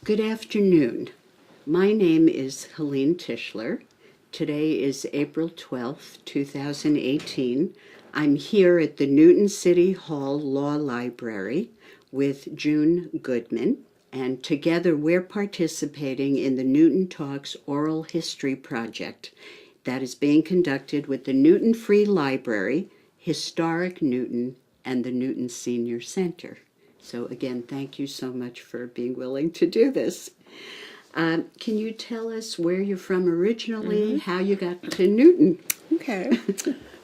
Good afternoon. My name is Helene Tischler. Today is April 12th, 2018. I'm here at the Newton City Hall Law Library with June Goodman, and together we're participating in the Newton Talks Oral History Project that is being conducted with the Newton Free Library, Historic Newton, and the Newton Senior Center. So again, thank you so much for being willing to do this. Can you tell us where you're from originally, how you got to Newton? Okay.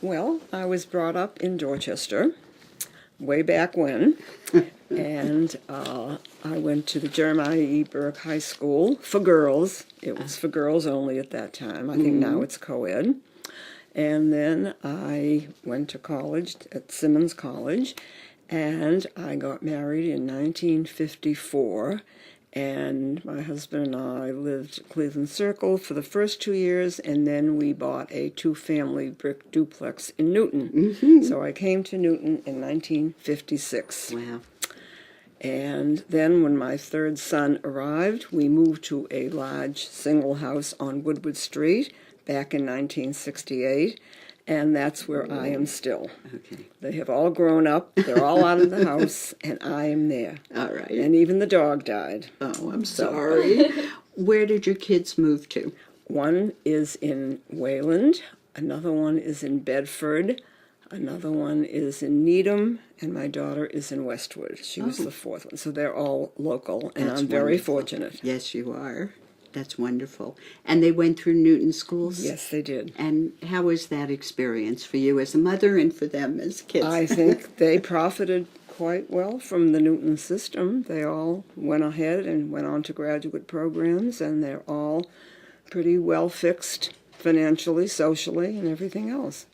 Well, I was brought up in Dorchester way back when, and I went to the Jeremiah E. Burke High School for girls. It was for girls only at that time. I think now it's co-ed. And then I went to college at Simmons College, and I got married in 1954. And my husband and I lived at Cleveland Circle for the first 2 years, and then we bought a two-family brick duplex in Newton. So I came to Newton in 1956. Wow. And then when my third son arrived, we moved to a large single house on Woodward Street back in 1968. And that's where I am still. Okay. They have all grown up. They're all out of the house, and I am there. All right. And even the dog died. Oh, I'm sorry. Where did your kids move to? One is in Wayland, another one is in Bedford, another one is in Needham, and my daughter is in Westwood. She was the fourth one. So they're all local, and That's I'm very wonderful. fortunate. Yes, you are. That's wonderful. And they went through Newton schools? Yes, they did. And how was that experience for you as a mother and for them as kids? I think they profited quite well from the Newton system. They all went ahead and went on to graduate programs, and they're all pretty well fixed financially, socially, and everything else.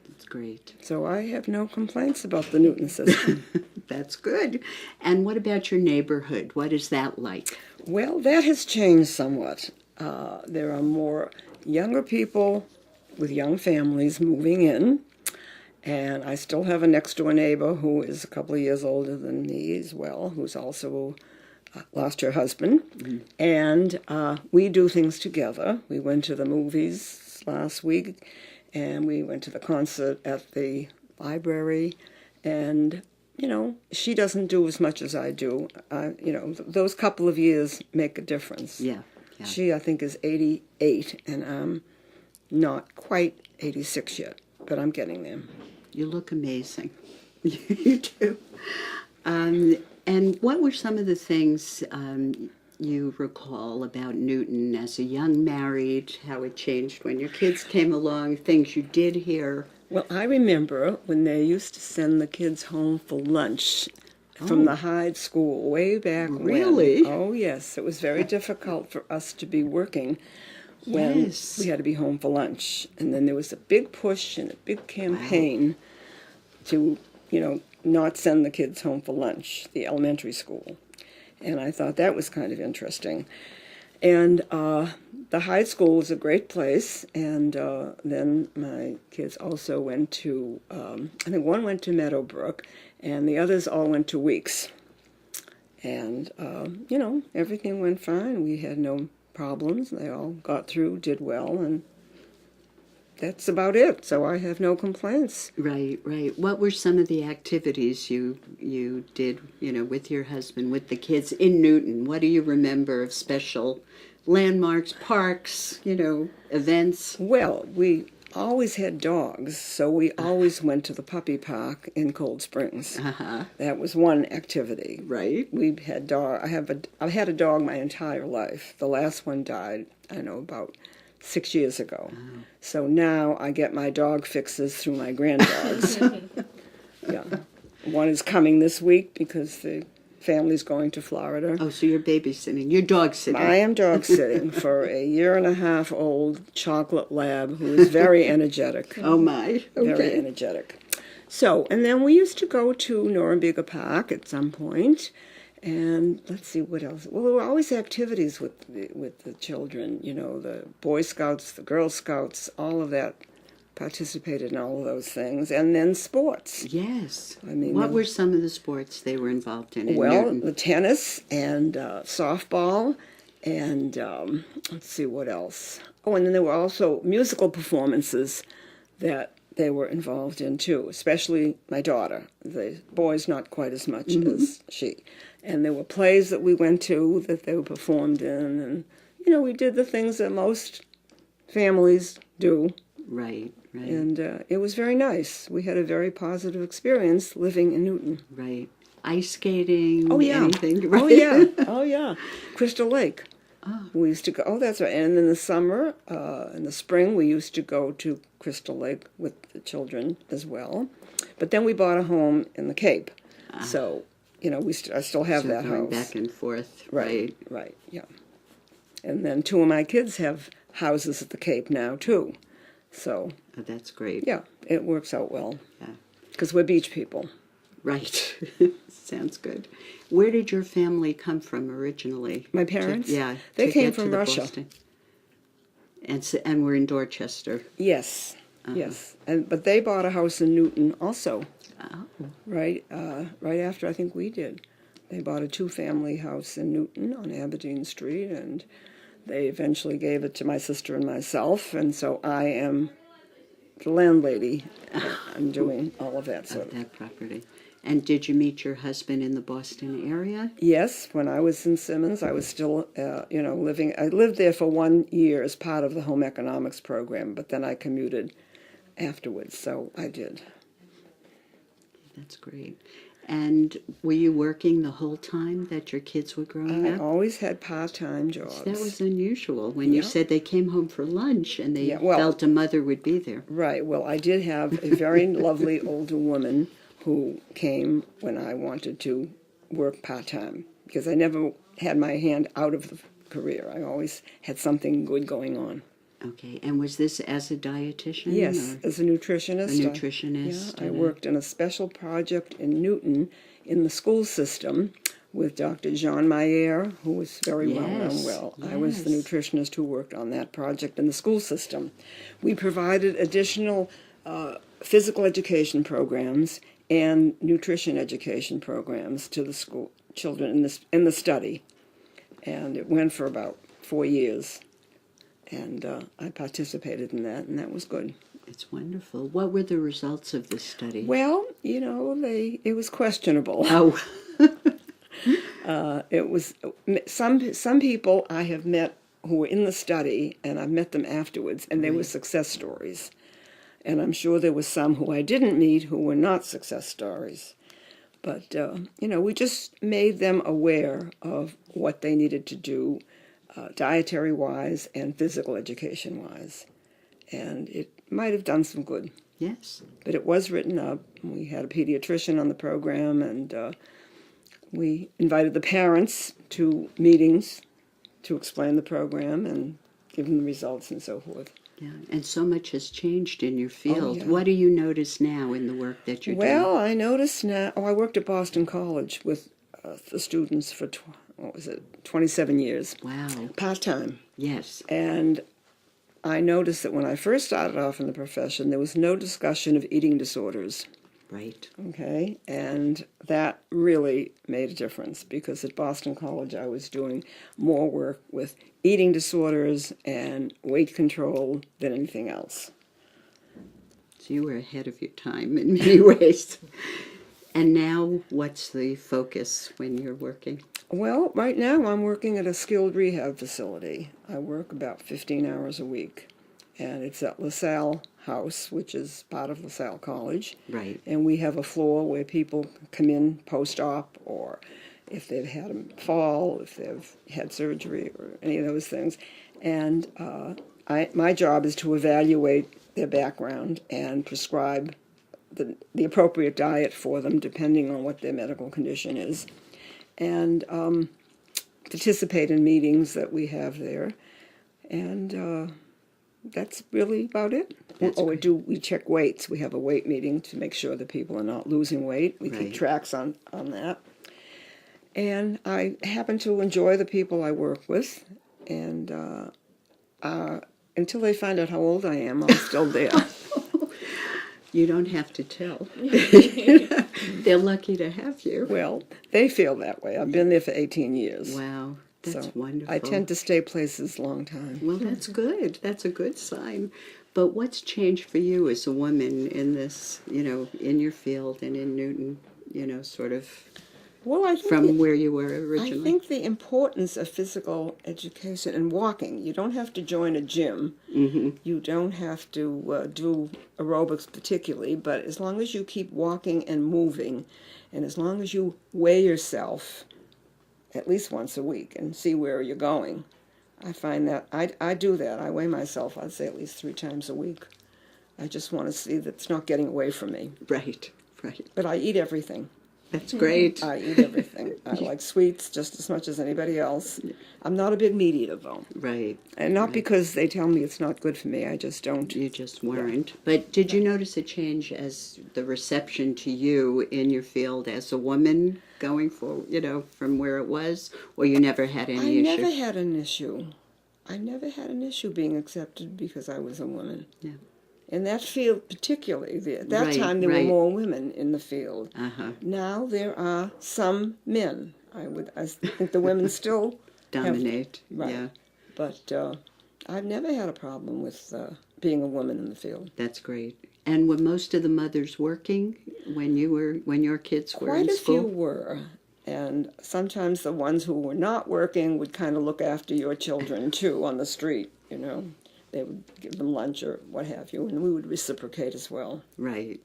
That's great. So I have no complaints about the Newton system. That's good. And what about your neighborhood? What is that like? Well, that has changed somewhat. There are more younger people with young families moving in, and I still have a next-door neighbor who is a couple of years older than me as well, who's also lost her husband. And we do things together. We went to the movies last week, and we went to the concert at the library, and she doesn't do as much as I do. Those couple of years make a difference. Yeah. She, I think, is 88, and I'm not quite 86 yet, but I'm getting there. You look amazing. You do. And what were some of the things you recall about Newton as a young married, how it changed when your kids came along, things you did hear? Well, I remember when they used to send the kids home for lunch from the Hyde School way back when. Really? Oh, yes. It was very difficult for us to be working when we had to be home for lunch. And then there was a big push and a big campaign to, not send the kids home for lunch, the elementary school. And I thought that was kind of interesting. And the Hyde School was a great place, and then my kids also went to, I think one went to Meadowbrook, and the others all went to Weeks. And, everything went fine. We had no problems. They all got through, did well, and that's about it. So I have no complaints. Right. What were some of the activities you did, with your husband, with the kids in Newton? What do you remember of special landmarks, parks, events? Well, we always had dogs, so we always went to the puppy park in Cold Springs. That was one activity. Right. We had I've had a dog my entire life. The last one died, about 6 years ago. So now I get my dog fixes through my granddogs. Yeah. One is coming this week because the family's going to Florida. Oh, so you're babysitting. You're dog sitting. I am dog sitting for a 1.5-year-old chocolate lab who is very energetic. Oh, my. Okay. Very energetic. So, and then we used to go to Norumbega Park at some point, and let's see what else. Well, there were always activities with the children, the Boy Scouts, the Girl Scouts, all of that participated in all of those things. And then sports. Yes. I mean, what were some of the sports they were involved in well, Newton? the tennis and softball, and let's see what else. Oh, and then there were also musical performances that they were involved in too, especially my daughter. The boys not quite as much as she. And there were plays that we went to that they were performed in, and we did the things that most families do. Right. And it was very nice. We had a very positive experience living in Newton. Right. Ice skating. Oh yeah. Anything. Right? Oh yeah. Oh yeah. Crystal Lake. Oh. We used to go. Oh, that's right. And in the summer, in the spring, we used to go to Crystal Lake with the children as well. But then we bought a home in the Cape, so I still have that going house. Back and forth. Right. Yeah. And then two of my kids have houses at the Cape now too. So. Oh, that's great. Yeah, it works out well. Yeah. Because we're beach people. Right. Sounds good. Where did your family come from originally? My parents? They came from Russia. Boston. And we're in Dorchester. Yes, yes. But they bought a house in Newton also. Oh. Right after I think we did. They bought a 2-family house in Newton on Aberdeen Street, and they eventually gave it to my sister and myself, and so I am the landlady. I'm doing all of that sort of that property. And did you meet your husband in the Boston area? Yes, when I was in Simmons, I was still, living. I lived there for 1 year as part of the home economics program, but then I commuted afterwards, so I did. That's great. And were you working the whole time that your kids were growing I up? always had part-time jobs. That was unusual when you said they came home for lunch and they felt a mother would be there. Right. Well, I did have a very lovely older woman who came when I wanted to work part-time, because I never had my hand out of the career. I always had something good going on. Okay, and was this as a dietitian? Yes, as a nutritionist. A nutritionist. I worked in a special project in Newton in the school system with Dr. Jean Mayer, who was very well known. Well, I was the nutritionist who worked on that project in the school system. We provided additional physical education programs and nutrition education programs to the school children in the study, and it went for about 4 years. And I participated in that, and that was good. It's wonderful. What were the results of this study? Well, it was questionable. Oh. It was some people I have met who were in the study, and I've met them afterwards, and they were success stories. And I'm sure there were some who I didn't meet who were not success stories. But, we just made them aware of what they needed to do, dietary-wise and physical education-wise. And it might have done some good. Yes. But it was written up. We had a pediatrician on the program, and we invited the parents to meetings to explain the program and give them the results and so forth. Yeah, and so much has changed in your field. yeah. What do you notice now in the work that you're doing? Well, I notice now, I worked at Boston College with the students for, 27 years. Wow. Part-time. Yes. And I noticed that when I first started off in the profession, there was no discussion of eating disorders. Right. Okay, and that really made a difference, because at Boston College I was doing more work with eating disorders and weight control than anything else. So you were ahead of your time in many ways. And now what's the focus when you're working? Well, right now I'm working at a skilled rehab facility. I work about 15 hours a week, and it's at LaSalle House, which is part of LaSalle College. Right. And we have a floor where people come in post-op, or if they've had a fall, if they've had surgery, or any of those things. And my job is to evaluate their background and prescribe the appropriate diet for them, depending on what their medical condition is, and participate in meetings that we have there. And that's really about it. We check weights. We have a weight meeting to make sure that people are not losing weight. We keep tracks on that. And I happen to enjoy the people I work with, and until they find out how old I am, I'm still there. You don't have to tell. They're lucky to have you. Well, they feel that way. I've been there for 18 years. Wow, that's wonderful. I tend to stay places a long time. Well, that's good. That's a good sign. But what's changed for you as a woman in this, in your field and in Newton, sort of Well, I think from where you were originally? I think the importance of physical education and walking. You don't have to join a gym. Mm-hmm. You don't have to do aerobics particularly, but as long as you keep walking and moving, and as long as you weigh yourself at least once a week and see where you're going, I find that I do that. I weigh myself, I'd say at least 3 times a week. I just want to see that it's not getting away from me. Right. But I eat everything. That's great. I eat everything. I like sweets just as much as anybody else. I'm not a big meat eater, though. Right. And not because they tell me it's not good for me. I just don't. You just weren't. But did you notice a change as the reception to you in your field as a woman going for, from where it was? Or you never had any issue? I never had an issue. I never had an issue being accepted because I was a woman. Yeah. In that field particularly, at that time there were more women in the field. Uh-huh. Now there are some men. I think the women still dominate. Right. Yeah. But I've never had a problem with being a woman in the field. That's great. And were most of the mothers working when your kids were in school? Quite a few were. And sometimes the ones who were not working would kind of look after your children too on the street, They would give them lunch or what have you, and we would reciprocate as well. Right.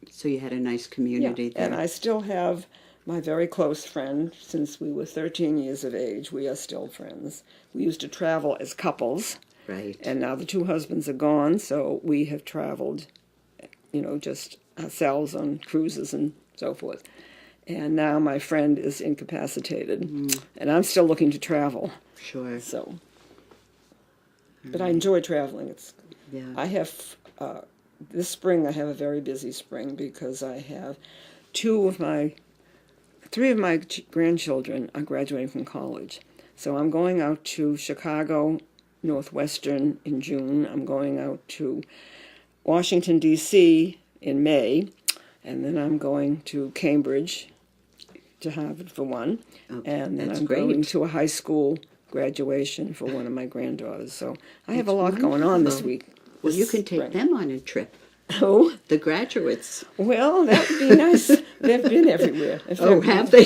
So you had a nice community there. And I still have my very close friend. Since we were 13 years of age, we are still friends. We used to travel as couples. Right. And now the 2 husbands are gone, so we have traveled, just ourselves on cruises and so forth. And now my friend is incapacitated, and I'm still looking to travel. Sure. So... But I enjoy traveling. I have, this spring I have a very busy spring because I have 3 of my grandchildren are graduating from college. So I'm going out to Chicago, Northwestern in June. I'm going out to Washington, D.C. in May. And then I'm going to Cambridge, to Harvard for one. Okay, and then I'm great. going to a high school graduation for one of my granddaughters. So I have a lot going on this week. Well, you can take them on a trip. Oh, the graduates. Well, that would be nice. They've been everywhere. Have they?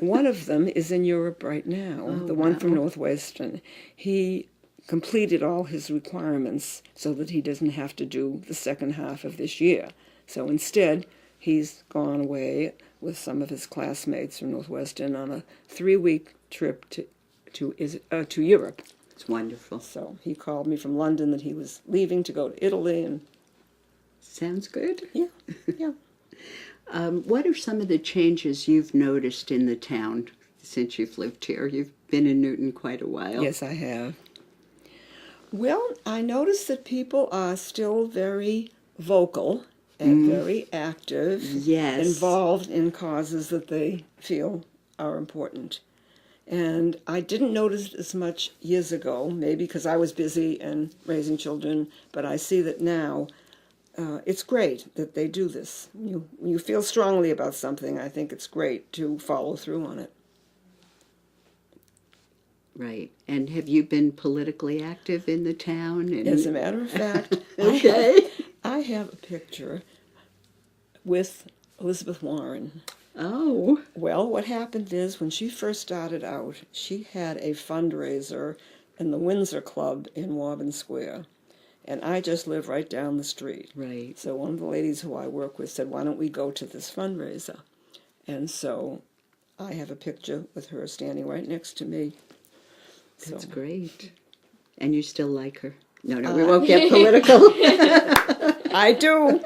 one of them is in Europe right now, the one from Northwestern. He completed all his requirements so that he doesn't have to do the second half of this year. So instead, he's gone away with some of his classmates from Northwestern on a 3-week trip to Europe. It's wonderful. So he called me from London that he was leaving to go to Italy. And sounds good. Yeah. What are some of the changes you've noticed in the town since you've lived here? You've been in Newton quite a while. Yes, I have. Well, I noticed that people are still very vocal and very active. Yes. Involved in causes that they feel are important. And I didn't notice it as much years ago, maybe because I was busy and raising children, but I see that now it's great that they do this. When you feel strongly about something, I think it's great to follow through on it. Right. And have you been politically active in the town? As a matter of fact, okay. I have a picture with Elizabeth Warren. Oh. Well, what happened is when she first started out, she had a fundraiser in the Windsor Club in Waban Square. And I just live right down the street. Right. So one of the ladies who I work with said, why don't we go to this fundraiser? And so I have a picture with her standing right next to me. That's great. And you still like her? No, we won't get political. I do.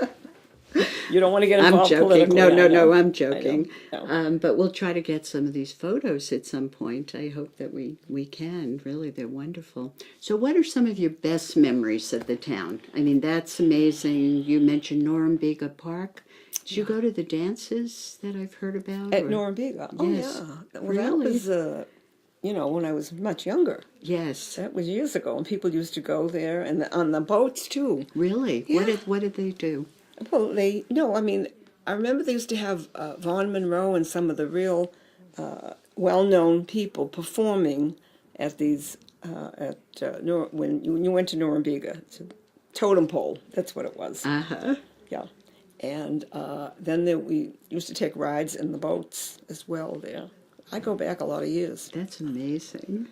You don't want to get involved politically. No, I'm joking. No. But we'll try to get some of these photos at some point. I hope that we can. Really, they're wonderful. So what are some of your best memories of the town? I mean, that's amazing. You mentioned Norumbega Park. Did you go to the dances that I've heard about? At Norumbega? Oh, yes. yeah. Well, really? That was, when I was much younger. Yes. That was years ago, and people used to go there, and on the boats, too. Really? Yeah. What did they do? Well, I remember they used to have Vaughn Monroe and some of the real well-known people performing at these, when you went to Norumbega. It's a totem pole, that's what it was. Uh-huh. Yeah. And then we used to take rides in the boats as well there. I go back a lot of years. That's amazing.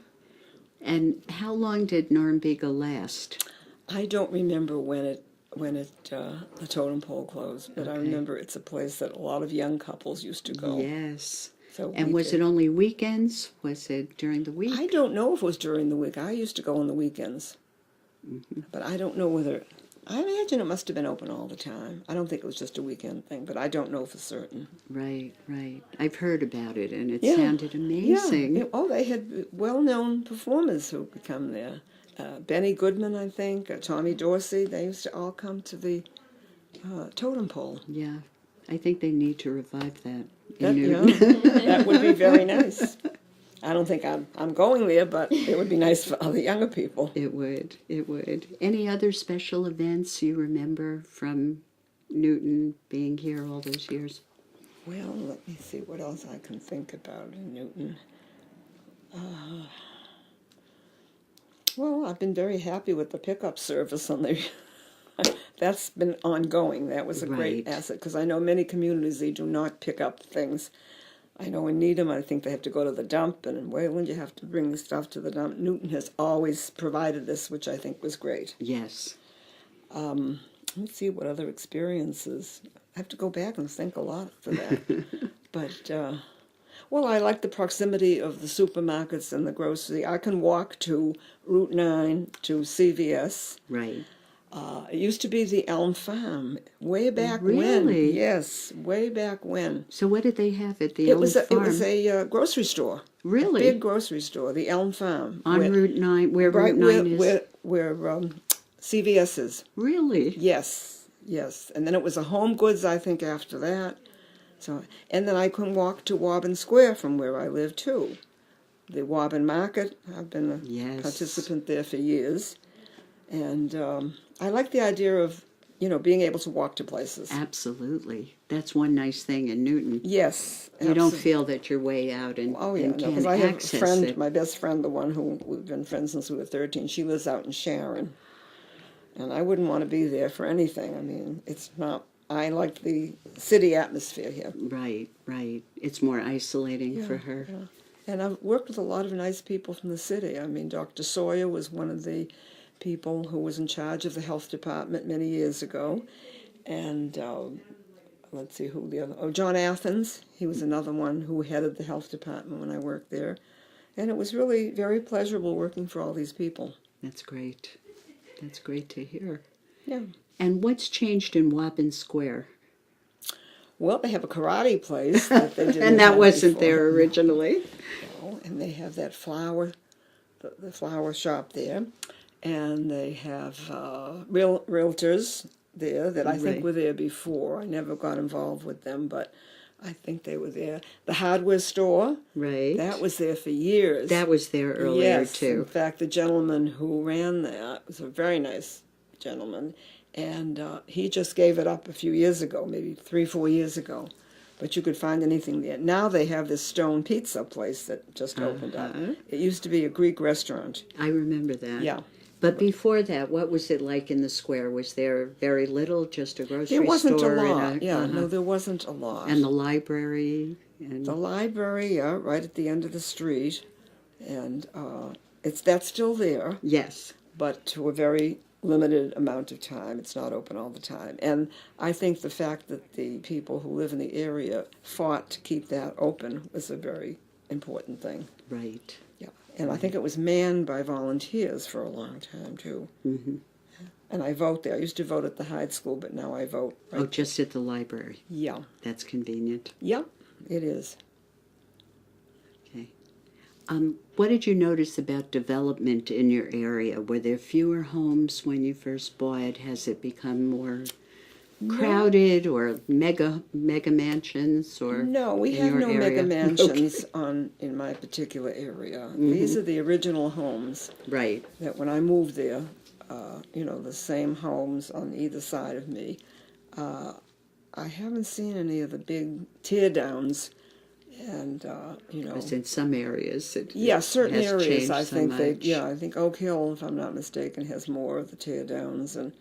And how long did Norumbega last? I don't remember when the totem pole closed, but I remember it's a place that a lot of young couples used to go. Yes. So and was it only weekends? Was it during the week? I don't know if it was during the week. I used to go on the weekends. Mm-hmm. But I don't know whether... I imagine it must have been open all the time. I don't think it was just a weekend thing, but I don't know for certain. Right, right. I've heard about it, and it sounded amazing. Yeah. They had well-known performers who would come there. Benny Goodman, I think, Tommy Dorsey. They used to all come to the totem pole. Yeah, I think they need to revive that. That would be very nice. I don't think I'm going there, but it would be nice for other younger people. It would. Any other special events you remember from Newton being here all those years? Well, let me see what else I can think about in Newton. Well, I've been very happy with the pickup service on the... That's been ongoing. That was a great asset, because I know many communities, they do not pick up things. I know in Needham, I think they have to go to the dump, and in Wayland, you have to bring the stuff to the dump. Newton has always provided this, which I think was great. Yes. Let's see what other experiences. I have to go back and think a lot for that. But, I like the proximity of the supermarkets and the grocery. I can walk to Route 9 to CVS. Right. It used to be the Elm Farm, way back when. Really? Yes, way back when. So what did they have at the Elm Farm? It was a grocery store. Really? A big grocery store, the Elm Farm. On Route 9, where Route 9 is? Where CVS is. Really? Yes. And then it was a Home Goods, I think, after that. And then I can walk to Waban Square from where I live, too. The Waban Market, I've been a participant there for years. And I like the idea of, being able to walk to places. Absolutely. That's one nice thing in Newton. Yes. You don't feel that you're way out and because I have a friend, my best friend, the one who we've been friends since we were 13, she lives out in Sharon. And I wouldn't want to be there for anything. I mean, it's not, I like the city atmosphere here. Right. It's more isolating for her. Yeah. And I've worked with a lot of nice people from the city. I mean, Dr. Sawyer was one of the people who was in charge of the health department many years ago. And let's see who the other... Oh, John Athens. He was another one who headed the health department when I worked there. And it was really very pleasurable working for all these people. That's great. That's great to hear. Yeah. And what's changed in Waban Square? Well, they have a karate place that they didn't and that have wasn't before. there originally. And they have that flower, the flower shop there. And they have realtors there that I think were there before. I never got involved with them, but I think they were there. The hardware store. Right. That was there for years. That was there earlier, yes, too. In fact, the gentleman who ran that was a very nice gentleman. And he just gave it up a few years ago, maybe 3-4 years ago. But you could find anything there. Now they have this stone pizza place that just opened up. It used to be a Greek restaurant. I remember that. Yeah. But before that, what was it like in the square? Was there very little, just a grocery store? There wasn't store? a lot. No, there wasn't a lot. And the library? The library, right at the end of the street. And that's still there. Yes. But to a very limited amount of time. It's not open all the time. And I think the fact that the people who live in the area fought to keep that open was a very important thing. Right. Yeah. And I think it was manned by volunteers for a long time, too. Mm-hmm. And I vote there. I used to vote at the Hyde School, but now I vote. Right. Oh, just at the library. Yeah. That's convenient. Yeah, it is. Okay. What did you notice about development in your area? Were there fewer homes when you first bought? Has it become more crowded or mega mansions? Or no, we have no mega mansions in my particular area. Mm-hmm. These are the original homes. Right. That when I moved there, the same homes on either side of me. I haven't seen any of the big tear downs, and Because in some areas it certain has areas changed I so think much. I think Oak Hill, if I'm not mistaken, has more of the tear downs than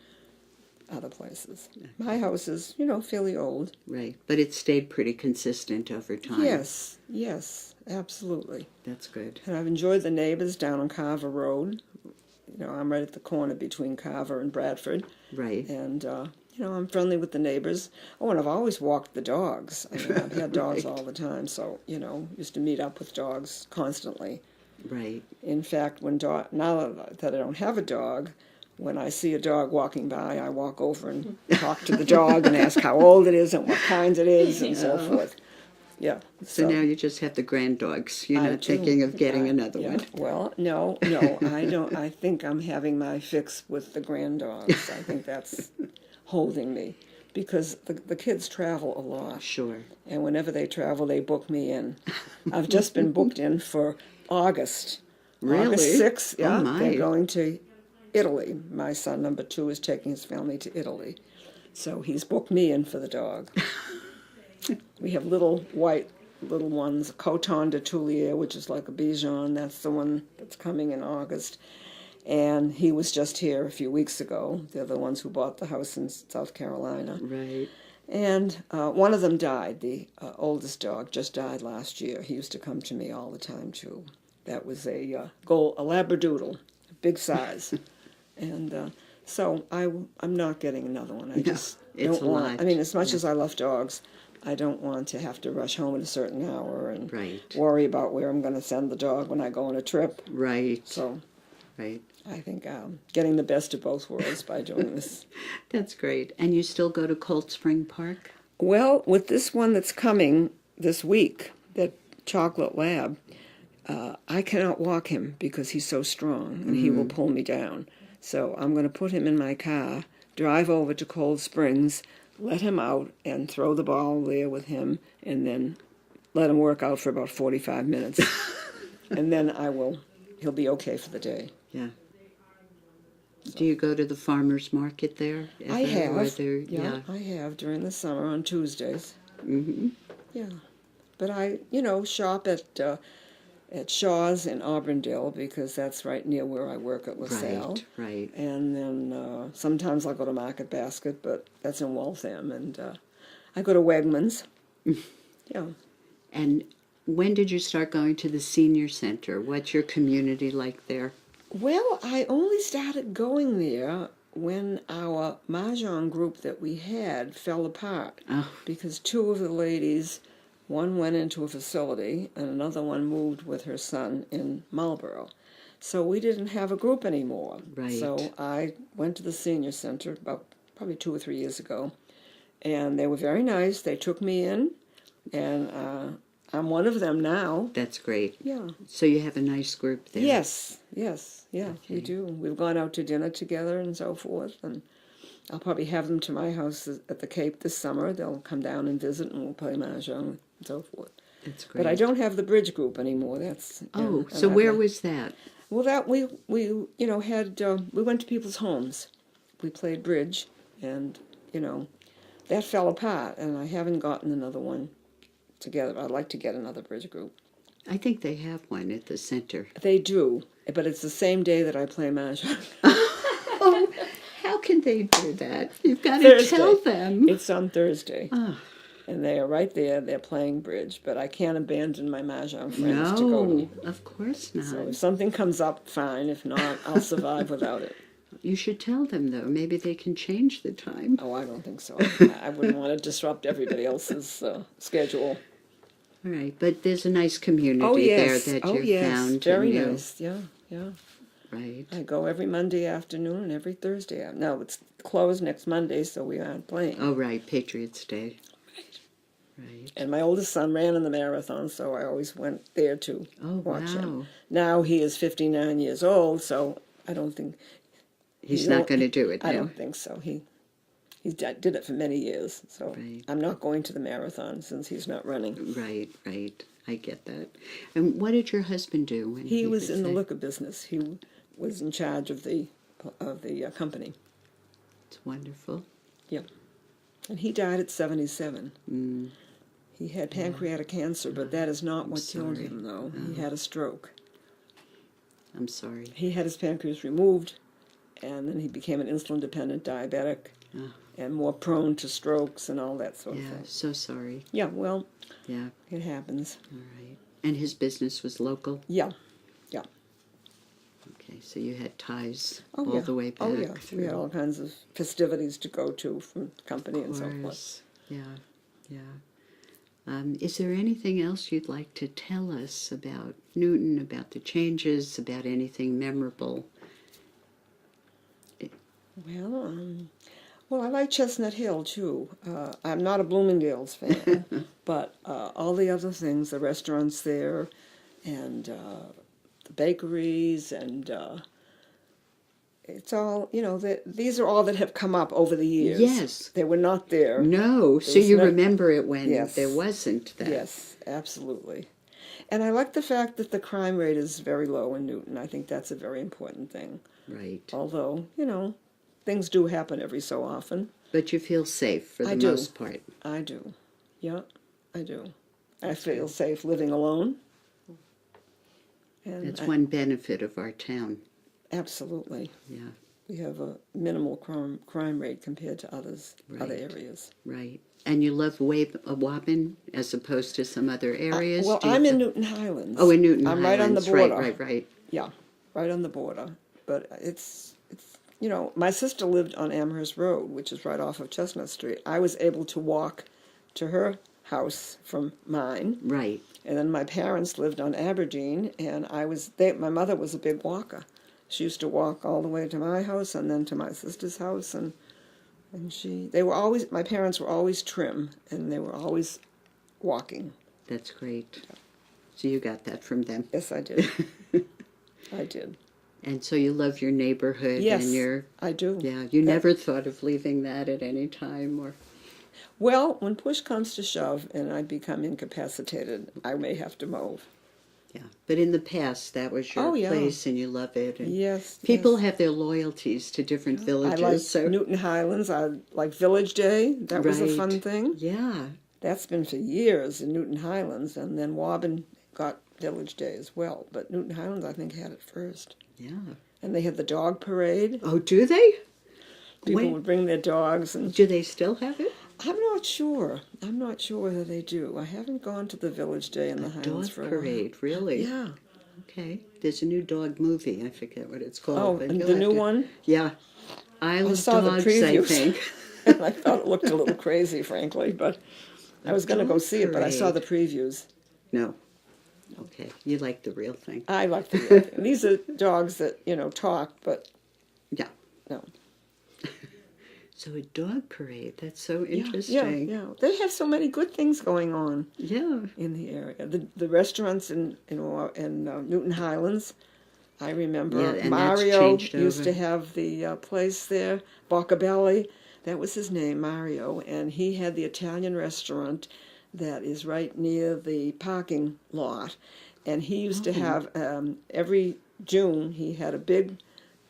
other places. My house is fairly old. Right, but it stayed pretty consistent over time. Yes, absolutely. That's good. And I've enjoyed the neighbors down on Carver Road. I'm right at the corner between Carver and Bradford. Right. And, I'm friendly with the neighbors. Oh, and I've always walked the dogs. I mean, I've had dogs Right. all the time, so, used to meet up with dogs constantly. Right. In fact, now that I don't have a dog, when I see a dog walking by, I walk over and talk to the dog and ask how old it is and what kind it is and so forth. Yeah. So now you just have the grand dogs. You're I not do. thinking of getting another Yeah. one. Well, no, I don't. I think I'm having my fix with the grand dogs. I think that's holding me because the kids travel a lot. Sure. And whenever they travel, they book me in. I've just been booked in for August. Really? August 6th, yeah. Oh, my. They're going to Italy. My son, number 2, is taking his family to Italy. So he's booked me in for the dog. We have little ones, Coton de Tulier, which is like a Bichon. That's the one that's coming in August. And he was just here a few weeks ago. They're the ones who bought the house in South Carolina. Right. And one of them died. The oldest dog just died last year. He used to come to me all the time, too. That was a Labradoodle, big size. And so I'm not getting another one. I just it's don't a want. lot. I mean, as much as I love dogs, I don't want to have to rush home at a certain hour and Right. worry about where I'm going to send the dog when I go on a trip. Right. So Right. I think I'm getting the best of both worlds by doing this. That's great. And you still go to Cold Spring Park? Well, with this one that's coming this week, that Chocolate Lab, I cannot walk him because he's so strong and he will pull me down. So I'm going to put him in my car, drive over to Cold Springs, let him out and throw the ball there with him, and then let him work out for about 45 minutes. And then he'll be okay for the day. Yeah. Do you go to the farmer's market there? I have. Yeah. I have during the summer on Tuesdays. Mm-hmm. Yeah. But I, shop at Shaw's in Auburndale because that's right near where I work at LaSalle. Right. And then sometimes I'll go to Market Basket, but that's in Waltham. And I go to Wegmans. Yeah. And when did you start going to the senior center? What's your community like there? Well, I only started going there when our Mahjong group that we had fell apart. Oh. Because 2 of the ladies, one went into a facility and another one moved with her son in Marlborough. So we didn't have a group anymore. Right. So I went to the senior center about probably 2 or 3 years ago. And they were very nice. They took me in, and I'm one of them now. That's great. Yeah. So you have a nice group there? Yes, yeah, Okay. we do. We've gone out to dinner together and so forth, and I'll probably have them to my house at the Cape this summer. They'll come down and visit, and we'll play mahjong and so forth. That's great. But I don't have the bridge group anymore. That's so where was that? Well, that we had we went to people's homes. We played bridge, and that fell apart, and I haven't gotten another one together. I'd like to get another bridge group. I think they have one at the center. They do, but it's the same day that I play mahjong. Oh, how can they do that? You've got to tell them. It's on Thursday. Oh. And they are right there. They're playing bridge, but I can't abandon my mahjong friends to go No, to. of course not. So if something comes up, fine. If not, I'll survive without it. You should tell them, though. Maybe they can change the time. Oh, I don't think so. I wouldn't want to disrupt everybody else's schedule. All right, but there's a nice community there that you found. Very and nice. Yeah. Right. I go every Monday afternoon and every Thursday. No, it's closed next Monday, so we aren't playing. Oh, right, Patriots Day. Right. And my oldest son ran in the marathon, so I always went there to watch him. Now he is 59 years old, so I don't think... He's not going to do it now. I don't think so. He did it for many years, so Right. I'm not going to the marathon since he's not running. Right. I get that. And what did your husband do when He was in the there? liquor business. He was in charge of the company. It's wonderful. Yeah. And he died at 77. Mm. He had pancreatic cancer, but that is not what killed sorry. him, though. He had a stroke. I'm sorry. He had his pancreas removed, and then he became an insulin-dependent diabetic Oh. and more prone to strokes and all that sort of Yeah, thing. so sorry. Yeah, well, Yeah, it happens. all right. And his business was local? Yeah. Okay, so you had ties Oh, all yeah. the way back Oh, yeah. through. We had all kinds of festivities to go to from the company and so forth. Course. Yeah, yeah. Is there anything else you'd like to tell us about Newton, about the changes, about anything memorable? Well, I like Chestnut Hill, too. I'm not a Bloomingdale's fan, but all the other things, the restaurants there, and the bakeries, and it's all, these are all that have come up over the years. Yes. They were not there. No, so was you no- remember it when Yes. there wasn't that. Yes, absolutely. And I like the fact that the crime rate is very low in Newton. I think that's a very important thing. Right. Although, things do happen every so often. But you feel safe for the I do. most part. I do. Yeah, I do. I feel safe living alone. And That's one benefit of our town. Absolutely. Yeah, We have a minimal crime rate compared to other Right. areas. right. And you love Waban as opposed to some other areas? Well, Do you I'm in feel- Newton Highlands. Oh, in Newton I'm Highlands. right on the border. Right. Yeah, right on the border. But it's my sister lived on Amherst Road, which is right off of Chestnut Street. I was able to walk to her house from mine. Right. And then my parents lived on Aberdeen, and my mother was a big walker. She used to walk all the way to my house and then to my sister's house, and my parents were always trim, and they were always walking. That's great. So you got that from them. Yes, I did. I did. And so you love your neighborhood Yes, and your... I do. Yeah, you never thought of leaving that at any time or... Well, when push comes to shove and I become incapacitated, I may have to move. Yeah, but in the past, that was your Oh, yeah. place and you love it. And Yes. people yes. have their loyalties to different I villages. like so Newton Highlands. I like Village Day. That was a Right. fun thing. Yeah, That's been for years in Newton Highlands, and then Waban got Village Day as well. But Newton Highlands, I think, had it first. yeah. And they had the dog parade. Oh, do they? People would bring their dogs, and Do they still have it? I'm not sure. I'm not sure whether they do. I haven't gone to the Village Day in the Highlands Dog for a parade, really? while. Yeah. Okay. There's a new dog movie. I forget what it's called. Oh, but and you'll the have new to- one? Yeah. Isle I of saw the Dogs, I previews. think. And I thought it looked a little crazy, frankly, but I was going to go dog see it, but I saw the parade. previews. No. Okay. You like the real thing. I like the These are dogs that, talk, but Yeah. no. So a dog parade. That's so Yeah, interesting. yeah. They have so many good things going on Yeah. in the area. The restaurants in Newton Highlands, I remember Yeah, and that's Mario changed used to over. have the place there, Boccabelli. That was his name, Mario, and he had the Italian restaurant that is right near the parking lot. And he used to have every June he had a big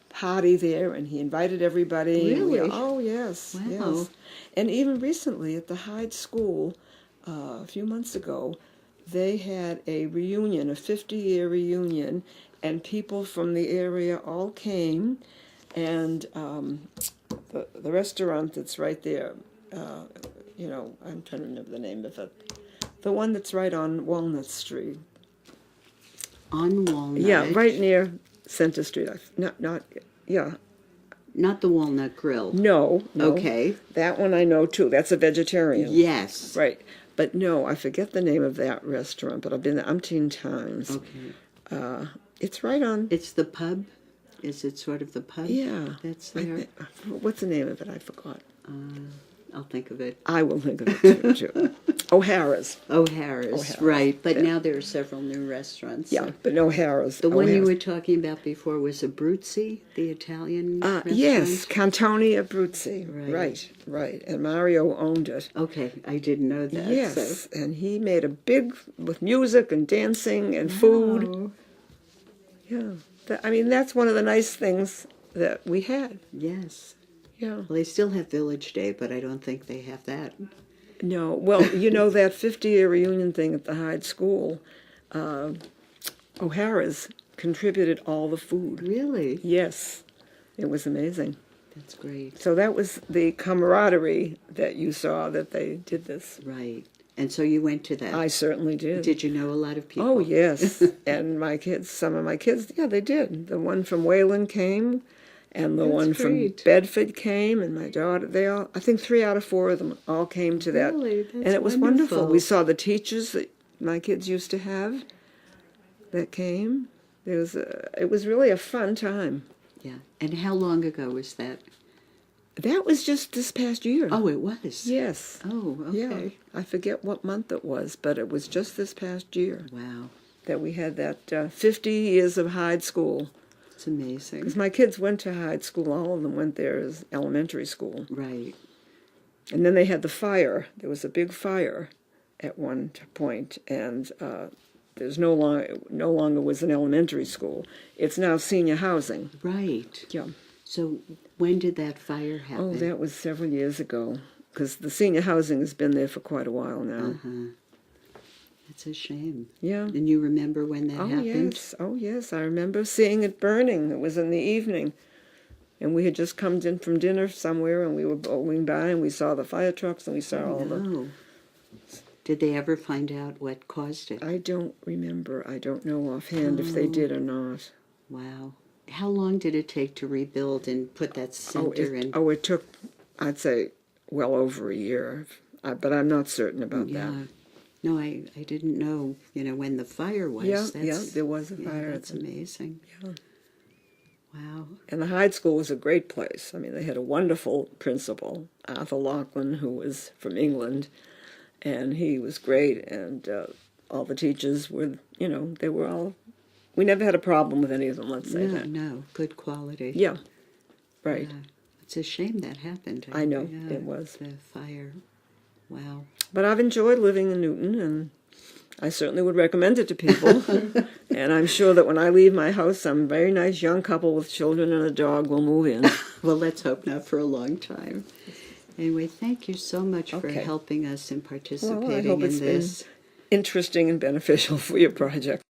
party there, and he invited everybody. And Really? oh yes, Wow. yes. And even recently at the Hyde School, a few months ago, they had a reunion, a 50-year reunion, and people from the area all came, and the restaurant that's right there, I'm trying to remember the name of it, the one that's right on Walnut Street. On Walnut. Yeah, right near Center Street. Yeah. Not the Walnut Grill. No. Okay. That one I know too. That's a vegetarian. Yes. Right. But no, I forget the name of that restaurant, but I've been there umpteen times. Okay. It's right on. It's the pub? Is it sort of the pub? Yeah. That's I there? What's the name of it? I forgot. I'll think of it. I will think of it too. O'Hara's. O'Hara's, right. But now there are several new restaurants. Yeah, but O'Hara's. The one you O'Hara's. were talking about before was Abruzzi, the Italian restaurant? Yes, Cantoni Abruzzi. Right. Right. And Mario owned it. Okay, I didn't know that. Yes, So. and he made a big, with music and dancing and food. Oh, Yeah. That's one of the nice things that we had. yes, Yeah. Well, they still have Village Day, but I don't think they have that. No. Well, you know, that 50-year reunion thing at the Hyde School, O'Hara's contributed all the food. Really? Yes. It was amazing. That's great. So that was the camaraderie that you saw that they did this. Right. And so you went to that. I certainly did. Did you know a lot of people? Oh, yes. And my kids, some of my kids, yeah, they did. The one from Wayland came, and the That's one great. from Bedford came, and my daughter, they all, I think 3 out of 4 of them all came to that. Really? That's and it was wonderful. wonderful. We saw the teachers that my kids used to have that came. It was really a fun time. Yeah. And how long ago was that? That was just this past year. Oh, it was? Yes. Oh, okay. Yeah. I forget what month it was, but it was just this past year Wow. that we had that 50 years of Hyde School. It's amazing. Because my kids went to Hyde School. All of them went there as elementary school. Right. And then they had the fire. There was a big fire at one point, and there's no longer was an elementary school. It's now senior housing. Right. Yeah. So when did that fire happen? Oh, that was several years ago. Because the senior housing has been there for quite a while now. That's a shame. Yeah. And you remember when that happened? Yes. Oh, yes. I remember seeing it burning. It was in the evening. And we had just come in from dinner somewhere, and we were going by, and we saw the fire trucks, and we saw all the... No. Did they ever find out what caused it? I don't remember. I don't know offhand if they did or not. Wow. How long did it take to rebuild and put that center in? It took, I'd say, well over a year. But I'm not certain about Yeah. that. No, I didn't know, when the fire was. Yeah, there was a fire. That's amazing. Yeah. Wow. And the Hyde School was a great place. I mean, they had a wonderful principal, Arthur Lachlan, who was from England, and he was great. And all the teachers were, they were all... We never had a problem with any of them, let's say that. No, good quality. Yeah, right. Yeah. It's a shame that happened. I know, Yeah, it was. The fire. Wow. But I've enjoyed living in Newton, and I certainly would recommend it to people. And I'm sure that when I leave my house, some very nice young couple with children and a dog will move in. Well, let's hope not for a long time. Anyway, thank you so much for Okay. helping us and Well, I participating hope in it's this. been interesting and beneficial for your project.